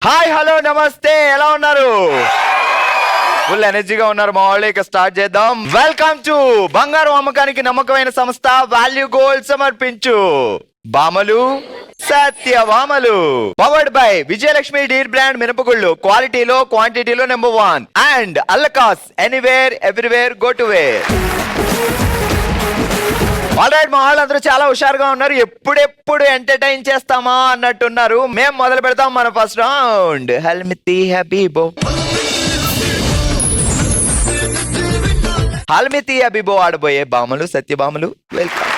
Hi hello నమస్తే, ఎలా ఉన్నారు? ఫుల్ ఎనర్జీగా ఉన్నారు మా వాళ్ళు. ఇక స్టార్ట్ చేద్దాం. వెల్కమ్ టు బంగారం అమ్మకానికి నమ్మకమైన సంస్థ వాల్యూ గోల్డ్ సమర్పించు బామలు సత్యవామలు, powered by Vijayalakshmi deer brand మినపగుళ్ళు, క్వాలిటీలో క్వాంటిటీలో నెంబర్ 1 అండ్ అల్లకాస్ anywhere everywhere go to where. Alright, మా వాళ్ళందరూ చాలా హుషారుగా ఉన్నారు. ఎప్పుడెప్పుడు ఎంటర్టైన్ చేస్తామా అన్నట్టున్నారు. మేము మొదలు పెడతాం మన ఫస్ట్ రౌండ్. హల్మితి హబీబో, హల్మితి హబీబో ఆడబోయే బామలు సత్యభామలు, వెల్కమ్.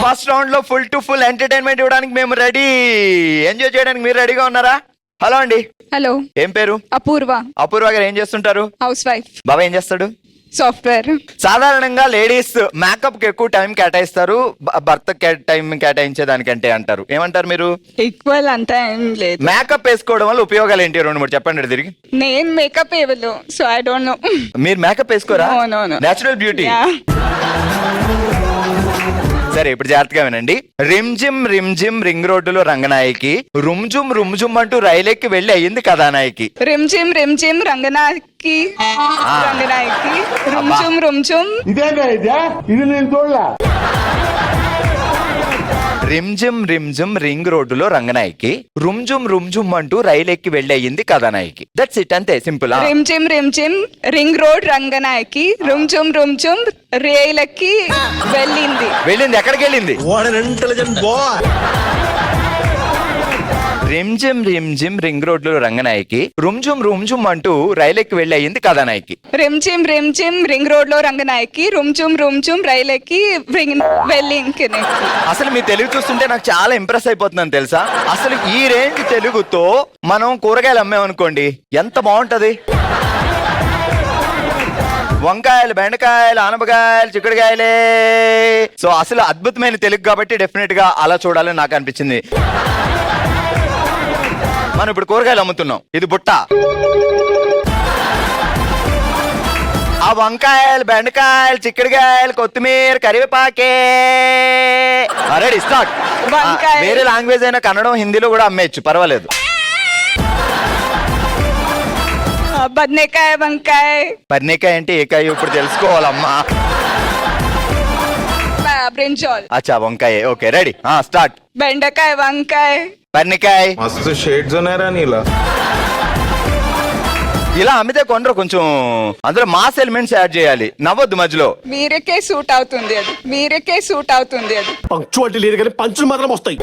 ఫస్ట్ రౌండ్ లో ఫుల్ టు ఫుల్ ఎంటర్టైన్మెంట్ ఇవ్వడానికి మేము రెడీ. ఎంజాయ్ చేయడానికి మీరు రెడీగా ఉన్నారా? హలో అండి. హలో. ఏం పేరు? అపూర్వ. అపూర్వ గారు ఏం చేస్తుంటారు? House wife. బాబా ఏం చేస్తాడు? సాఫ్ట్వేర్. సాధారణంగా లేడీస్ మేకప్ కి ఎక్కువ టైం కేటాయిస్తారు, భర్త టైం కేటాయించే దానికంటే అంటారు. ఏమంటారు మీరు? ఈక్వల్ అంతా ఏం లేదు. మేకప్ వేసుకోవడం వల్ల ఉపయోగాలు ఏంటి? 2-3 చెప్పండి తిరిగి. నేను మేకప్ వేయలేదు, సో ఐ డోంట్ నో. మీరు మేకప్ వేసుకోరా? No. Natural beauty. సరే, ఇప్పుడు జాగ్రత్తగా వినండి. రిమ్ జిమ్ రింగ్ రోడ్డులో రంగనాయకి, రుమ్ అంటూ రైలెక్కి వెళ్ళి అయ్యింది కథానాయకి. రిమ్ జిమ్ రంగనాయకి, రుమ్ చుమ్ ఇది నేను చూడలా. రిమ్ జిమ్ రింగ్ రోడ్డులో రంగనాయకి, రుమ్ జుమ్ అంటూ రైలెక్కి వెళ్ళి అయ్యింది కథానాయకి. దట్స్ ఇట్, అంతే, సింపుల్. రిమ్ జిమ్ రింగ్ రోడ్ రంగనాయకి, రుమ్ చుమ్ రైలెక్కి వెళ్ళింది. ఎక్కడికి వెళ్ళింది? రిమ్ జిమ్ రింగ్ రోడ్లు రంగనాయకి, రుమ్ జుమ్ అంటూ రైలెక్కి వెళ్ళి అయ్యింది కథానాయకి. రిమ్ జిమ్ రింగ్ రోడ్ లో రంగనాయకి, రుమ్ చుమ్ రైలెక్కి వెళ్ళింది. అసలు మీ తెలుగు చూస్తుంటే నాకు చాలా ఇంప్రెస్ అయిపోతుందని తెలుసా. అసలు ఈ రేంజ్ తెలుగుతో మనం కూరగాయలు అమ్మామనుకోండి, ఎంత బాగుంటది. వంకాయలు, బెండకాయలు, ఆనపకాయలు, చిక్కుడుకాయలే. సో అసలు అద్భుతమైన తెలుగు కాబట్టి డెఫినెట్ గా అలా చూడాలని నాకు అనిపించింది. మనం ఇప్పుడు కూరగాయలు అమ్ముతున్నాం, ఇది బుట్ట. ఆ వంకాయలు, బెండకాయలు, చిక్కుడుకాయలు, కొత్తిమీర, కరివేపాకే. Ready, start. వేరే లాంగ్వేజ్ అయినా కన్నడం, హిందీలో కూడా అమ్మేయచ్చు, పర్వాలేదు. బద్నేకాయ, బద్నేకాయ అంటే ఏకాయ ఇప్పుడు తెలుసుకోవాలమ్మా. బ్రింజాల్. అచ్చా, వంకాయ. Okay, ready, start. బెండకాయ, వంకాయ, బెండకాయ. మస్తు షేడ్స్ ఉన్నారా నీలా? ఇలా అమ్మితే కొందరు కొంచెం అందులో మాస్ ఎలిమెంట్స్ యాడ్ చేయాలి, నవ్వొద్దు మధ్యలో. మీరకే సూట్ అవుతుంది అది. పంక్చువాలిటీ లేదు కానీ పంచులు మాత్రం వస్తాయి.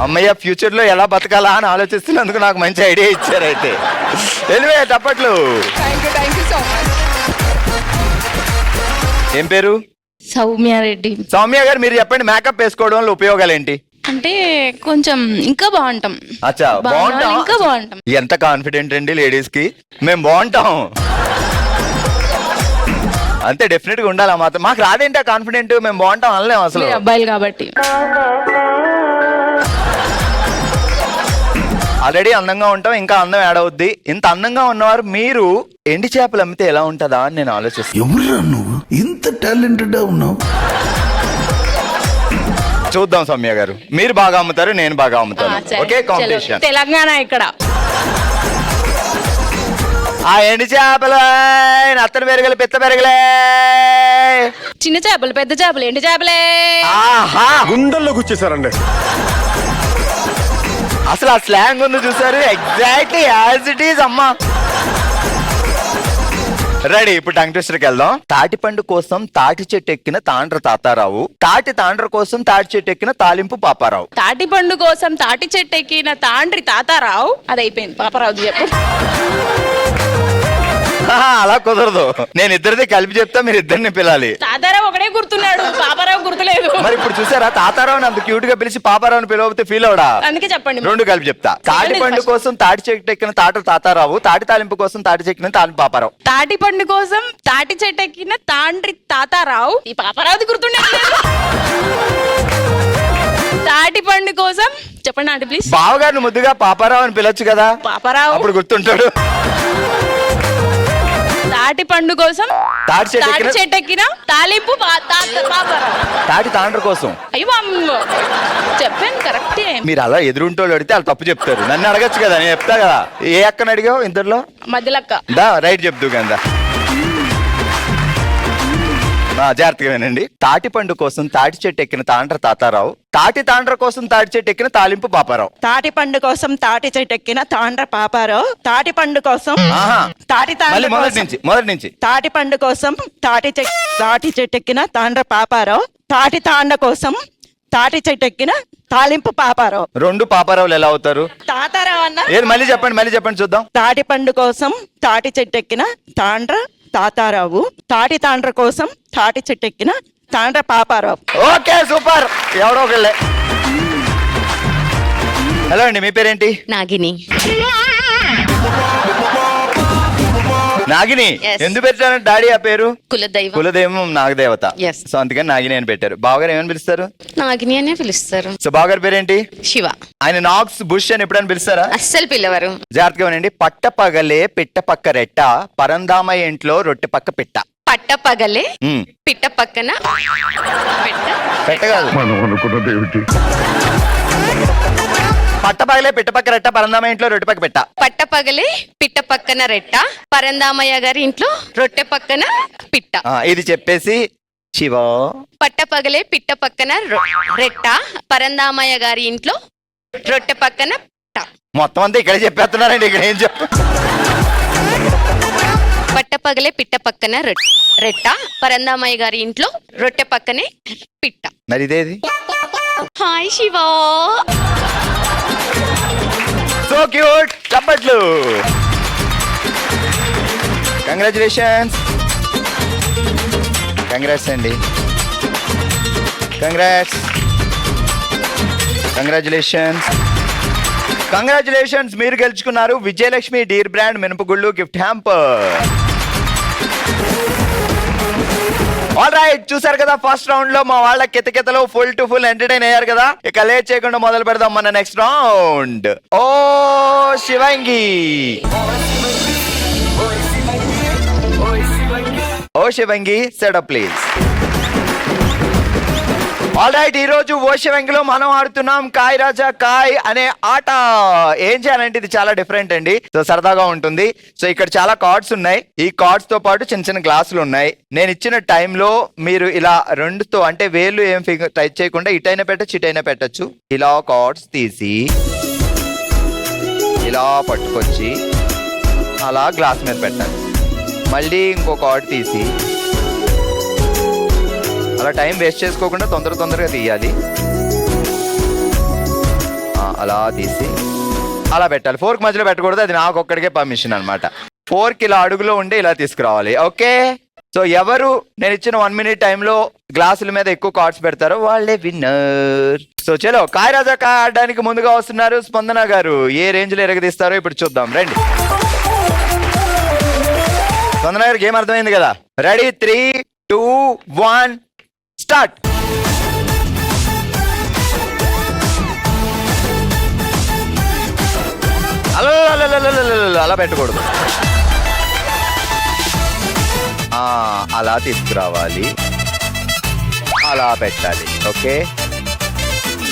అమ్మయ్య, ఫ్యూచర్ లో ఎలా బతకాలా అని ఆలోచిస్తున్నందుకు నాకు మంచి ఐడియా ఇచ్చారు. అయితే ఎలివే తప్పట్లు. Thank you so much. ఏం పేరు? సౌమ్యారెడ్డి. సౌమ్య గారు, మీరు చెప్పండి, మేకప్ వేసుకోవడం వల్ల ఉపయోగాలు ఏంటి? అంటే కొంచెం ఇంకా బాగుంటాం. అచ్చా, బాగుంటాం. ఇంకా బాగుంటాం. ఎంత కాన్ఫిడెంట్ అండి లేడీస్ కి. మేము బాగుంటాం అంతే, డెఫినెట్ గా ఉండాలి. మాత్రం మాకు రాదేంటి కాన్ఫిడెంట్, మేము బాగుంటాం అనలేము అసలు. అబ్బాయిలు కాబట్టి. ఆల్రెడీ అందంగా ఉంటాం, ఇంకా అందం యాడ్ అవుద్ది. ఇంత అందంగా ఉన్నవారు మీరు ఎండి చేపలు అమ్మితే ఎలా ఉంటుందా అని నేను ఆలోచిస్తాను. ఎవరురా నువ్వు ఇంత టాలెంటెడ్ ఉన్నావు? చూద్దాం సౌమ్య గారు, మీరు బాగా అమ్ముతారు, నేను బాగా అమ్ముతాను. Okay, competition. తెలంగాణ ఇక్కడ ఆ ఎండి చేపలు, నత్తలు పెరగలే, పిత్త పెరగలే, చిన్న చేపలు, పెద్ద చేపలు, ఎండు చేపలే. ఆహా, గుండెల్లో గుచ్చేసారండి. అసలు ఆ స్లాంగ్ ఉంది చూసారు, ఎగ్జాక్ట్లీ యాజ్ ఇట్ ఈజ్ అమ్మా. రెడీ, ఇప్పుడు టంగ్ ట్విస్టర్కి వెళ్దాం. తాటి పండు కోసం తాటి చెట్టు ఎక్కిన తాండ్ర తాతారావు, తాండ్ర కోసం తాటి చెట్టు ఎక్కిన తాలింపు పాపారావు. తాటి పండు కోసం తాటి చెట్టు ఎక్కిన తాండ్రి తాతారావు. అది అయిపోయింది, పాపారావు చెప్పు. అలా కుదరదు, నేను ఇద్దరిది కలిపి చెప్తా, మీరు ఇద్దరిని పిలాలి. తాతారావు ఒకడే గుర్తున్నాడు, పాపారావు గుర్తులేదు. మరి ఇప్పుడు చూసారా, తాతారావుని అంత క్యూట్ గా పిలిచి పాపారావుని పిలవతే ఫీల్ అవడా? అందుకే చెప్పండి, రెండు కలిపి చెప్తా. తాటి పండు కోసం తాటి చెట్టు ఎక్కిన తాతారావు, తాటి తాలింపు కోసం తాటి చెక్కిన తాలింపు పాపారావు. తాటి పండు కోసం తాటి చెట్టు ఎక్కిన తాండ్రి తాతారావు. ఈ పాపారావుది గుర్తుండే. తాటి పండు కోసం చెప్పండి ఆంటీ ప్లీజ్. బావగారిని ముద్దుగా పాపారావు అని పిలవచ్చు కదా, పాపారావు అప్పుడు గుర్తుంటాడు. తాటి పండు కోసం తాటి చెట్టు తాటి ఎక్కిన- చెట్టు ఎక్కిన తాలింపు పాపారావు. తాటి తాండ్ర కోసం. అయ్యో అమ్మో. చెప్పాను కరెక్టే. మీరు అలా ఎదురుంటోళ్ళు అడిగితే వాళ్ళు తప్పు చెప్తారు. నన్ను అడగచ్చు కదా, నేను చెప్తా కదా. ఏ అక్కని అడిగావు ఇంతలో? మధ్యలక్క. దా రైట్ చెప్తూ కదా. జాగ్రత్తగా వినండి. తాటి పండు కోసం తాటి చెట్టు ఎక్కిన తాండ్ర తాతారావు, తాటి తాండ్ర కోసం తాటి చెట్టు ఎక్కిన తాలింపు పాపారావు. తాటి పండు కోసం తాటి చెట్టు ఎక్కిన తాండ్ర పాపారావు, తాటి పండు కోసం ఆహా. తాటి తాండ్ర మళ్ళీ మొదటి కోసం నుంచి తాటి పండు కోసం తాటి చెట్టు ఎక్కిన తాండ్ర పాపారావు, తాటి తాండ కోసం తాటి చెట్టు ఎక్కిన తాలింపు పాపారావు. రెండు పాపారావులు ఎలా అవుతారు? తాతారావు అన్న. ఏది మళ్ళీ చెప్పండి చూద్దాం. తాటి పండు కోసం తాటి చెట్టు ఎక్కిన తాండ్ర తాతారావు, తాటి తాండ్ర కోసం తాటి చెట్టు ఎక్కిన తాండ్ర పాపారావు. Okay super. ఎవరో ఒకళ్ళే. హలో అండి, మీ పేరేంటి? నాగిని. నాగిని. Yes. ఎందుకు పెట్టారు డాడీ ఆ పేరు? కులదైవం. కులదైవం నాగదేవత. Yes. సో అందుకని నాగిని అని పెట్టారు. బావగారు ఏమని పిలుస్తారు? నాగిని అనే పిలుస్తారు. సో బావగారి పేరేంటి? శివ. ఆయన నాక్స్ బుష్ అని ఎప్పుడైనా పిలుస్తారా? అస్సలు పిల్లవారు. జాగ్రత్తగా వినండి. పట్ట పగలే పిట్ట పక్క రెట్ట, పరందామయ్య ఇంట్లో రొట్టె పక్క పిట్ట. పట్ట పగలే ఉమ్. పిట్ట పక్కన పెట్ట. పెట్ట కాదు. మనం అనుకున్నది ఏమిటి? పట్ట పగలే పిట్ట పక్క రెట్ట, పరందామయ్య ఇంట్లో రొట్టె పక్క పెట్ట. పట్ట పగలే పిట్ట పక్కన రెట్ట, పరందామయ్య గారి ఇంట్లో రొట్టె పక్కన పిట్ట. ఇది చెప్పేసి శివ. పట్ట పగలే పిట్ట పక్కన రెట్ట, పరందామయ్య గారి ఇంట్లో రొట్టె పక్కన పిట్ట. మొత్తం అంతా ఇక్కడ చెప్పేస్తున్నారండి. ఇక్కడ ఏం చెప్ప. పట్ట పగలే పిట్ట పక్కన రెట్ట, పరందామయ్య గారి ఇంట్లో రొట్టె పక్కనే పిట్ట. మరి ఇదేది? హాయ్ శివా. So cute. చప్పట్లు. కంగ్రాచులేషన్స్. కంగ్రాట్స్ అండి. కంగ్రాచులేషన్స్. మీరు గెలుచుకున్నారు విజయలక్ష్మి డీర్ బ్రాండ్ మినపగుళ్ళు గిఫ్ట్ హ్యాంపర్. ఆల్ రైట్, చూసారు కదా ఫస్ట్ రౌండ్ లో మా వాళ్ళ కితకితలో ఫుల్ టు ఫుల్ ఎంటర్టైన్ అయ్యారు కదా. ఇక లేట్ చేయకుండా మొదలు పెడదాం మన నెక్స్ట్ రౌండ్. ఓ శివంగి. ఓ శివంగి సెటప్ ప్లీజ్. ఆల్ రైట్, ఈ రోజు ఓ శివంగిలో మనం ఆడుతున్నాం కాయ్ రాజా కాయ్ అనే ఆట. ఏం చేయాలంటే ఇది చాలా డిఫరెంట్ అండి. సో సరదాగా ఉంటుంది. సో ఇక్కడ చాలా కార్డ్స్ ఉన్నాయి. ఈ కార్డ్స్ తో పాటు చిన్న చిన్న గ్లాసులు ఉన్నాయి. నేను ఇచ్చిన టైంలో మీరు ఇలా రెండుతో, అంటే వేళ్ళు ఏం ఫింగర్ టైప్ చేయకుండా ఇటైనా పెట్టచ్చు ఇటైనా పెట్టచ్చు. ఇలా కార్డ్స్ తీసి ఇలా పట్టుకొచ్చి అలా గ్లాస్ మీద పెట్టాలి. మళ్ళీ ఇంకో కార్డ్ తీసి అలా టైం వేస్ట్ చేసుకోకుండా తొందరగా తీయాలి. అలా తీసి అలా పెట్టాలి. ఫోర్క్ మధ్యలో పెట్టకూడదు, అది నాకు ఒక్కడికే పర్మిషన్ అనమాట. ఫోర్క్ ఇలా అడుగులో ఉండి ఇలా తీసుకురావాలి. ఓకే. సో ఎవరు నేను ఇచ్చిన 1 minute టైంలో గ్లాసుల మీద ఎక్కువ కార్డ్స్ పెడతారో వాళ్ళే విన్నర్. సో చలో కాయ్ రాజా కాయ్ ఆడడానికి ముందుగా వస్తున్నారు స్పందన గారు. ఏ రేంజ్ లో ఎరగదీస్తారో ఇప్పుడు చూద్దాం. రండి స్పందన గారికి. ఏం అర్థమైంది కదా? Ready 3, 2, 1 start. అలా పెట్టకూడదు. అలా తీసుకురావాలి. అలా పెట్టాలి. ఓకే.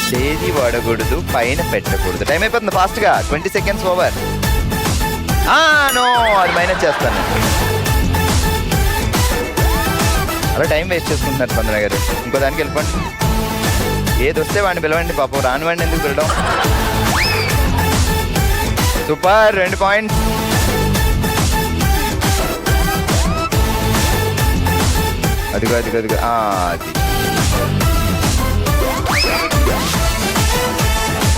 చేది వాడకూడదు, పైన పెట్టకూడదు. టైం అయిపోతుంది ఫాస్ట్ గా. 20 seconds ఓవర్. నో, అది మైనస్ చేస్తాను. అలా టైం వేస్ట్ చేసుకుంటున్నారు స్పందన గారు. ఇంకో దానికి వెళ్ళిపోండి. ఏది వస్తే వాడిని పిలవండి. పాపం రాని వాడిని ఎందుకు పిలవడం? సూపర్. 2 points. అదిగో అది.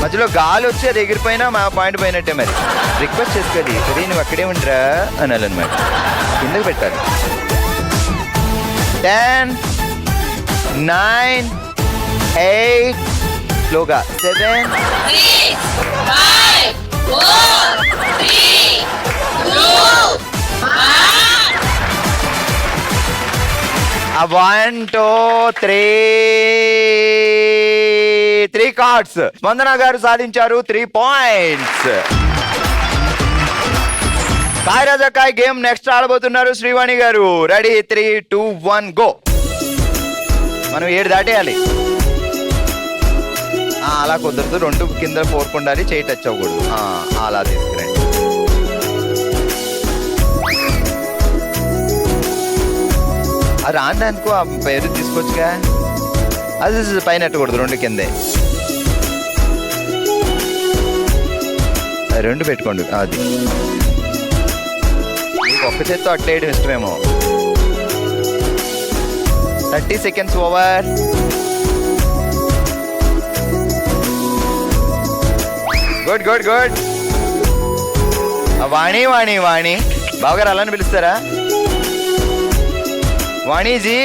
మధ్యలో గాలి వచ్చి అది ఎగిరిపోయినా మా పాయింట్ పోయినట్టే. మరి రిక్వెస్ట్ చేసుకోవాలి. ఇది నువ్వు అక్కడే ఉండరా అనాలన్నమాట. కిందకి పెట్టాలి. 10, 9, 8 స్లోగా 7, 1, 2, 3 కార్డ్స్ స్పందన గారు సాధించారు 3 points. కాయ్ రాజా కాయ్ గేమ్ నెక్స్ట్ ఆడబోతున్నారు శ్రీవాణి గారు. Ready 3, 2, 1 go. మనం 7 దాటేయాలి. అలా కుదరదు, 2 కింద 4 ఉండాలి, చేయి టచ్ అవ్వకూడదు. అలా తీసుకురండి. అది రాందనుకో ఆ పేరు తీసుకోవచ్చుగా. అది పైన ఎట్టకూడదు, 2 కిందే. 2 పెట్టుకోండి. అది మీకు ఒక్క చేత్తో అట్లేయడం ఇష్టమేమో. 30 seconds over. Good good good. Vani Vani Vani బావగారు అలానే పిలుస్తారా? వాణిజీ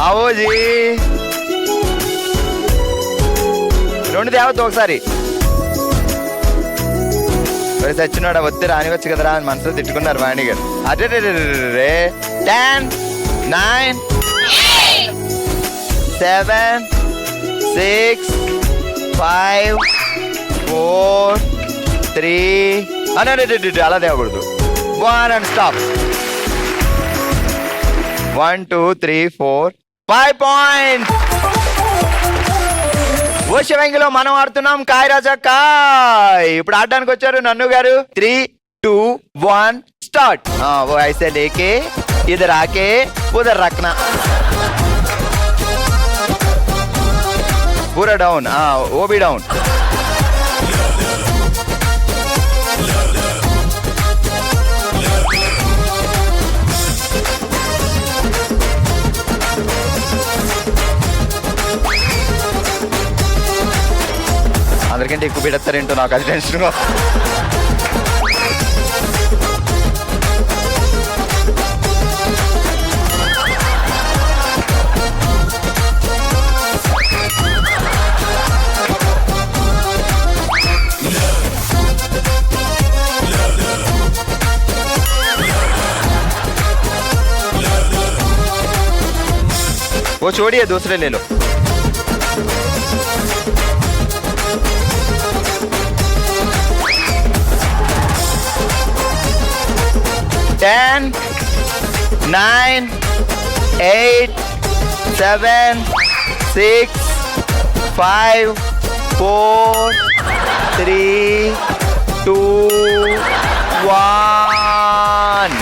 ఆవోజీ. 2 దేవత ఒకసారి. సచ్చినాడు వస్తే రానివచ్చు కదరా అని మనసులో తిట్టుకున్నారు వాణి గారు. అదే 10, 9, 7, 6, 5, 4, 3 అలా తేవకూడదు. 1 and stop. 1, 2, 3, 4, 5 points. ఓషవంగిలో మనం ఆడుతున్నాం కాయ్ రాజా కాయ్. ఇప్పుడు ఆడడానికి వచ్చారు నన్ను గారు. 3, 2, 1 స్టార్ట్. वो ऐसे लेके इधर आके उधर रखना. पूरा डाउन. वो भी डाउन. అందరికంటే ఎక్కువ పెడతారేంటో నాకు అది టెన్షన్గా. वो छोड़िए, दूसरे ले लो. Ten, 9, 8, 7, 6, 5, 4, 3, 2, 1.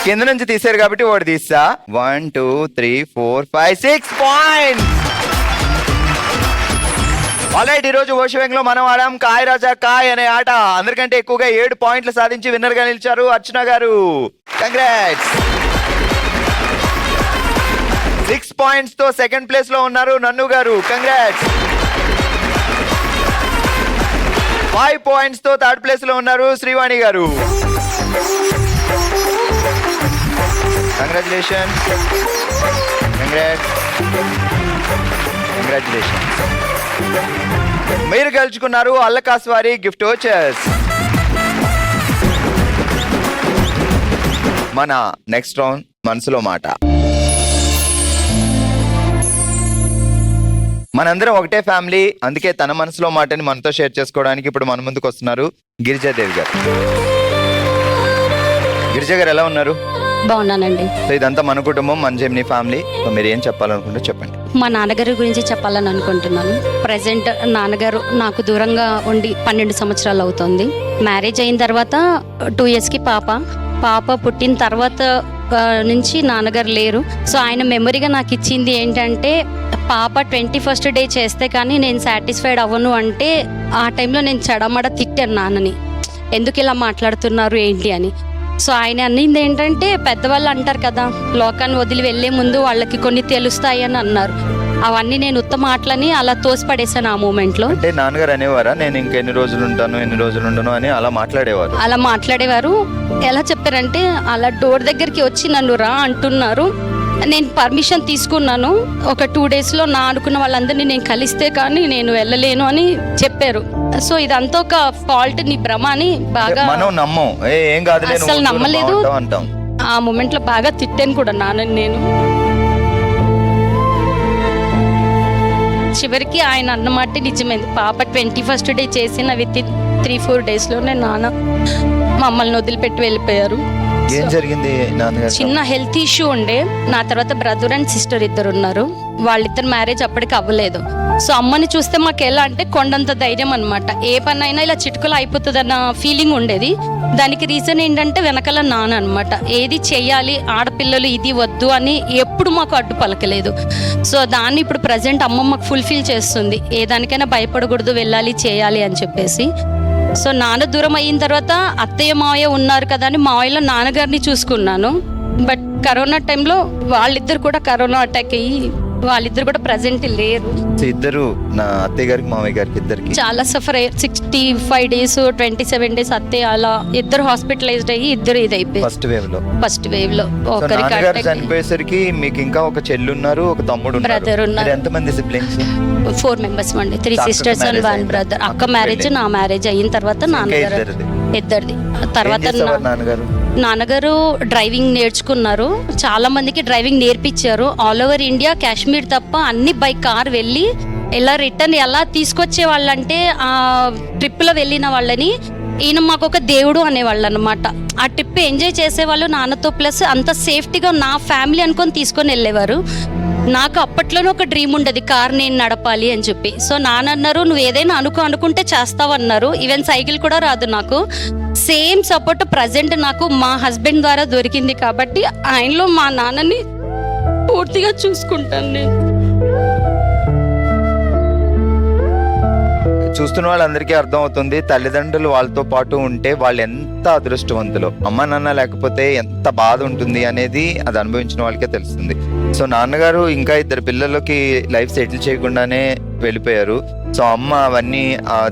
కింద నుంచి తీసారు కాబట్టి ఒకటి తీస్తా. 1, 2, 3, 4, 5, 6 పాయింట్స్. ఆల్రైట్, ఈ రోజు ఓషవంగిలో మనం ఆడాం కాయ్ రాజా కాయ్ అనే ఆట. అందరికంటే ఎక్కువగా 7 పాయింట్లు సాధించి విన్నర్ గా నిలిచారు అర్చన గారు. కంగ్రాట్స్. 6 పాయింట్స్ తో సెకండ్ ప్లేస్ లో ఉన్నారు నన్ను గారు. కంగ్రాట్స్. 5 పాయింట్స్ తో థర్డ్ ప్లేస్ లో ఉన్నారు శ్రీవాణి గారు. కంగ్రాచులేషన్స్. కంగ్రాచులేషన్స్. మీరు గెలుచుకున్నారు అల్లకాస్వారి గిఫ్ట్ వోచర్స్. మన నెక్స్ట్ రౌండ్ మనసులో మాట. మనందరం ఒకటే ఫ్యామిలీ, అందుకే తన మనసులో మాటని మనతో షేర్ చేసుకోవడానికి ఇప్పుడు మన ముందుకు వస్తున్నారు గిరిజాదేవి గారు. గిరిజా గారు ఎలా ఉన్నారు? బాగున్నానండి. సో ఇదంతా మన కుటుంబం, మన జెమినీ ఫ్యామిలీ. సో మీరు ఏం చెప్పాలనుకుంటే చెప్పండి. మా నాన్నగారి గురించి చెప్పాలని అనుకుంటున్నాను. ప్రజెంట్ నాన్నగారు నాకు దూరంగా ఉండి 12 సంవత్సరాలు అవుతుంది. మ్యారేజ్ అయిన తర్వాత 2 yearsకి పాప పుట్టిన తర్వాత నుంచి నాన్నగారు లేరు. సో ఆయన మెమరీగా నాకు ఇచ్చింది ఏంటంటే, పాప 21st డే చేస్తే కానీ నేను సాటిస్ఫైడ్ అవ్వను అంటే, ఆ టైంలో నేను చెడమడ తిట్టాను నాన్నని, ఎందుకు ఇలా మాట్లాడుతున్నారు ఏంటి అని. సో ఆయన అన్నింది ఏంటంటే, పెద్దవాళ్ళు అంటారు కదా, లోకాన్ని వదిలి వెళ్లే ముందు వాళ్ళకి కొన్ని తెలుస్తాయి అని అన్నారు. అవన్నీ నేను ఉత్తమ మాటలని అలా తోసిపడేశాను ఆ మూమెంట్ లో. అంటే నాన్నగారు అనేవారా నేను ఇంకెన్ని రోజులు ఉంటాను ఎన్ని రోజులు ఉండను అని అలా మాట్లాడేవారు. ఎలా చెప్పారంటే, అలా డోర్ దగ్గరికి వచ్చి నన్ను రా అంటున్నారు. నేను పర్మిషన్ తీసుకున్నాను. ఒక 2 daysలో నా అనుకున్న వాళ్ళందరినీ నేను కలిస్తే కానీ నేను వెళ్ళలేను అని చెప్పారు. సో ఇదంతా ఒక ఫాల్ట్, నీ భ్రమ అని బాగా అసలు నమ్మలేదు. ఆ మూమెంట్ లో బాగా తిట్టాను కూడా నాన్నని నేను. చివరికి ఆయన అన్నమాట నిజమైంది. పాప 21st డే చేసిన విత్ 3-4 డేస్లోనే నాన్న మమ్మల్ని వదిలిపెట్టి వెళ్ళిపోయారు. ఏం జరిగింది నాన్నగారు? చిన్న హెల్త్ ఇష్యూ ఉండే. నా తర్వాత బ్రదర్ అండ్ సిస్టర్ ఇద్దరు ఉన్నారు. వాళ్ళిద్దరు మ్యారేజ్ అప్పటికి అవ్వలేదు. సో అమ్మని చూస్తే మాకు ఎలా అంటే కొండంత ధైర్యం అనమాట. ఏ పని అయినా ఇలా చిటుకలో అయిపోతుంది అన్న ఫీలింగ్ ఉండేది. దానికి రీజన్ ఏంటంటే వెనకాల నాన్న అనమాట. ఏది చెయ్యాలి, ఆడపిల్లలు ఇది వద్దు అని ఎప్పుడు మాకు అడ్డు పలకలేదు. సో దాన్ని ఇప్పుడు ప్రజెంట్ అమ్మ మాకు ఫుల్ఫిల్ చేస్తుంది. ఏ దానికైనా భయపడకూడదు, వెళ్ళాలి, చేయాలి అని చెప్పేసి. సో నాన్న దూరం అయిన తర్వాత అత్తయ్య మావయ్య ఉన్నారు కదా అని మావయ్యలో నాన్నగారిని చూసుకున్నాను. బట్ కరోనా టైంలో వాళ్ళిద్దరు కూడా కరోనా అటాక్ అయ్యి వాళ్ళిద్దరు కూడా ప్రజెంట్ లేరు. ఇద్దరు నా అత్తయ్య గారికి మామయ్య గారికి ఇద్దరికి చాలా సఫర్ అయ్యారు. 65 days 27 days అత్తయ్య అలా ఇద్దరు హాస్పిటలైజ్డ్ అయ్యి ఇద్దరు ఇది అయిపోయారు ఫస్ట్ వేవ్ లో. ఒకరికి నాన్నగారు attack అయ్యి చనిపోయేసరికి మీకు ఇంకా ఒక చెల్లి ఉన్నారు, ఒక తమ్ముడు Brother ఉన్నారు. మీరు ఎంతమంది సిబ్లింగ్స్? 4 members అండి. 3 అక్క sisters and marriage 1 అయిందా? brother. అక్క అక్క మ్యారేజ్, పెళ్ళి. నా మ్యారేజ్ అయిన తర్వాత నాన్నగారు ఇద్దరిది. తర్వాత నాన్నగారు డ్రైవింగ్ నేర్చుకున్నారు. చాలా మందికి డ్రైవింగ్ నేర్పించారు. ఆల్ ఓవర్ ఇండియా, కాశ్మీర్ తప్ప అన్ని బై కార్ వెళ్ళి ఎలా రిటర్న్ ఎలా తీసుకొచ్చే వాళ్ళంటే ఆ ట్రిప్లో వెళ్ళిన వాళ్ళని ఈయన మాకు ఒక దేవుడు అనేవాళ్ళు అనమాట. ఆ ట్రిప్ ఎంజాయ్ చేసేవాళ్ళు నాన్నతో. ప్లస్ అంత సేఫ్టీగా నా ఫ్యామిలీ అనుకొని తీసుకొని వెళ్ళేవారు. నాకు అప్పట్లోనే ఒక డ్రీమ్ ఉండేది, కార్ నేను నడపాలి అని చెప్పి. సో నాన్న అన్నారు, నువ్వు ఏదైనా అనుకుంటే చేస్తావన్నారు. ఈవెన్ సైకిల్ కూడా రాదు నాకు. సేమ్ సపోర్ట్ ప్రజెంట్ నాకు మా హస్బెండ్ ద్వారా దొరికింది కాబట్టి ఆయనలో మా నాన్నని పూర్తిగా చూసుకుంటాను నేను. చూస్తున్న వాళ్ళందరికీ అర్థం అవుతుంది, తల్లిదండ్రులు వాళ్ళతో పాటు ఉంటే వాళ్ళు ఎంత అదృష్టవంతులు. అమ్మ నాన్న లేకపోతే ఎంత బాధ ఉంటుంది అనేది అది అనుభవించిన వాళ్ళకే తెలుస్తుంది. సో నాన్నగారు ఇంకా 2 పిల్లలకి లైఫ్ సెటిల్ చేయకుండానే వెళ్ళిపోయారు. సో అమ్మ అవన్నీ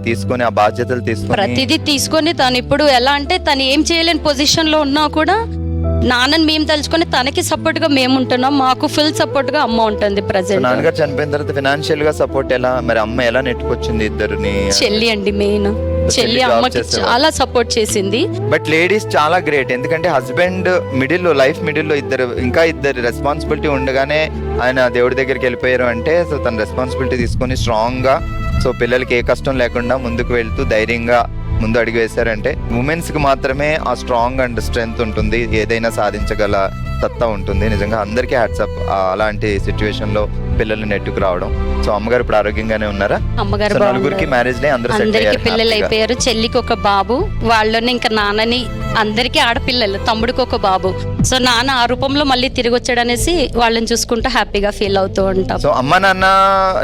తీసుకొని ఆ బాధ్యతలు తీసుకొని ప్రతిదీ తీసుకొని తను ఇప్పుడు ఎలా అంటే తను ఏం చేయలేని పొజిషన్ లో ఉన్నా కూడా నాన్నని మేము తలుచుకొని తనకి సపోర్ట్ గా మేము ఉంటున్నాం. మాకు ఫుల్ సపోర్ట్ గా అమ్మ ఉంటుంది ప్రజెంట్. నాన్నగారు చనిపోయిన తర్వాత ఫైనాన్షియల్ గా సపోర్ట్ ఎలా, మరి అమ్మ ఎలా నెట్టుకొచ్చింది ఇద్దరుని? చెల్లి అండి మెయిన్. చెల్లి అమ్మకి చాలా సపోర్ట్ చేసింది. బట్ లేడీస్ చాలా గ్రేట్, ఎందుకంటే హస్బెండ్ లైఫ్ మిడిల్లో ఇద్దరు రెస్పాన్సిబిలిటీ ఉండగానే ఆయన దేవుడి దగ్గరికి వెళ్ళిపోయారు అంటే, సో తన రెస్పాన్సిబిలిటీ తీసుకొని స్ట్రాంగ్ గా, సో పిల్లలకి ఏ కష్టం లేకుండా ముందుకు వెళ్తూ ధైర్యంగా ముందు అడుగు వేశారంటే ఉమెన్స్ కి మాత్రమే ఆ స్ట్రాంగ్ అండ్ స్ట్రెంగ్త్ ఉంటుంది, ఏదైనా సాధించగల సత్తా ఉంటుంది. నిజంగా అందరికీ హ్యాట్సప్ అలాంటి సిచ్యువేషన్ లో పిల్లల్ని నెట్టుకు రావడం. సో అమ్మగారు ఇప్పుడు ఆరోగ్యంగానే ఉన్నారా? అమ్మగారు నలుగురికి మ్యారేజ్ అందరికి పిల్లలు అయిపోయారు. చెల్లికి ఒక బాబు, వాళ్ళని ఇంకా నాన్నని అందరికీ ఆడపిల్లలు, తమ్ముడికి ఒక బాబు. సో నాన్న ఆ రూపంలో మళ్ళీ తిరిగి వచ్చాడనేసి వాళ్ళని చూసుకుంటూ హ్యాపీగా ఫీల్ అవుతూ ఉంటాం. సో అమ్మ నాన్న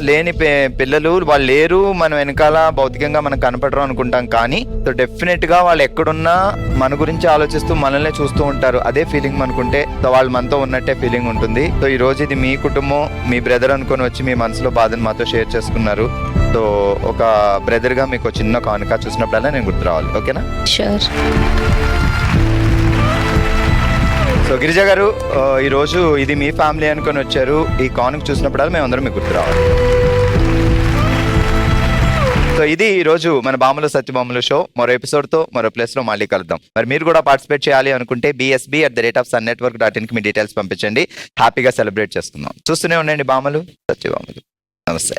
లేని పిల్లలు వాళ్ళు లేరు, మనం వెనకాల భౌతికంగా మనం కనపడరు అనుకుంటాం. కానీ సో డెఫినెట్ గా వాళ్ళు ఎక్కడున్నా మన గురించి ఆలోచిస్తూ మనల్ని చూస్తూ ఉంటారు. అదే ఫీలింగ్ మనకుంటే సో వాళ్ళు మనతో ఉన్నట్టే ఫీలింగ్ ఉంటుంది. సో ఈ రోజు ఇది మీ కుటుంబం, మీ బ్రదర్ అనుకొని వచ్చి మీ మనసులో బాధను మాతో షేర్ చేసుకున్నారు. సో ఒక బ్రదర్ గా మీకు చిన్న కానుక చూసినప్పుడల్లా నేను గుర్తు రావాలి, ఓకేనా? షూర్. సో గిరిజ గారు, ఈరోజు ఇది మీ ఫ్యామిలీ అనుకొని వచ్చారు. ఈ కానుక చూసినప్పుడల్లా మేము అందరం మీకు గుర్తు రావాలి. సో ఇది ఈ రోజు మన బామ్మలు సత్యబామ్మలు షో. మరో ఎపిసోడ్ తో మరో ప్లేస్ లో మళ్ళీ కలుద్దాం. మరి మీరు కూడా పార్టిసిపేట్ చేయాలి అనుకుంటే bsb@sunnetwork.in కి మీ డీటెయిల్స్ పంపించండి. హ్యాపీగా సెలబ్రేట్ చేసుకుందాం. చూస్తూనే ఉండండి బామ్మలు సత్యబామ్మలు. నమస్తే.